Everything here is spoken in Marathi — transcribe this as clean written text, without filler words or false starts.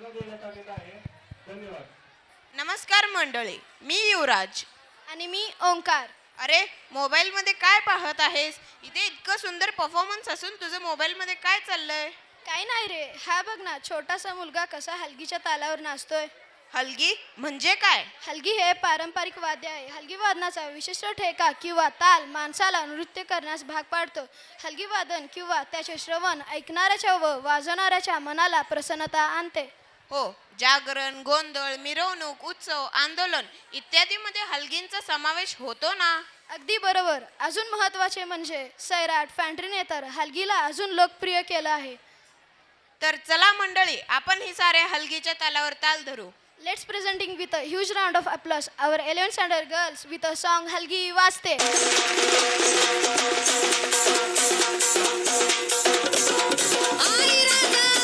देण्यात आलेला आहे. धन्यवाद. नमस्कार मंडळी, मी युवराज. आणि मी ओंकार. अरे, मोबाईलमध्ये काय पाहत आहेस? इथे इतकं सुंदर परफॉर्मन्स असून तुझं मोबाईलमध्ये काय चाललंय? काही नाही रे, हा बघ ना, छोटासा मुलगा कसा हलगीच्या तालावर नाचतोय. हलगी म्हणजे काय? हलगी हे पारंपरिक वाद्य आहे. हलगी वादनाचा विशिष्ट ठेका किंवा ताल माणसाला नृत्य करण्यास भाग पाडतो. हलगी वादन किंवा त्याचे श्रवण ऐकणाऱ्याच्या व वाजवणाऱ्याच्या मनाला प्रसन्नता आणते. हो, जागरण, गोंधळ, मिरवणूक, उत्सव, आंदोलन इत्यादीमध्ये हलगींचा समावेश होतो ना? अगदी बरोबर. अजून महत्त्वाचे म्हणजे सैराट फॅन्ट्रीने तर हलगीला अजून लोकप्रिय केलं आहे. तर चला मंडळी, आपण ही सारे हलगीच्या तालावर ताल धरू. Let's presenting with a huge round of applause our 11th standard girls with a song Halgi Vaste. Ay raga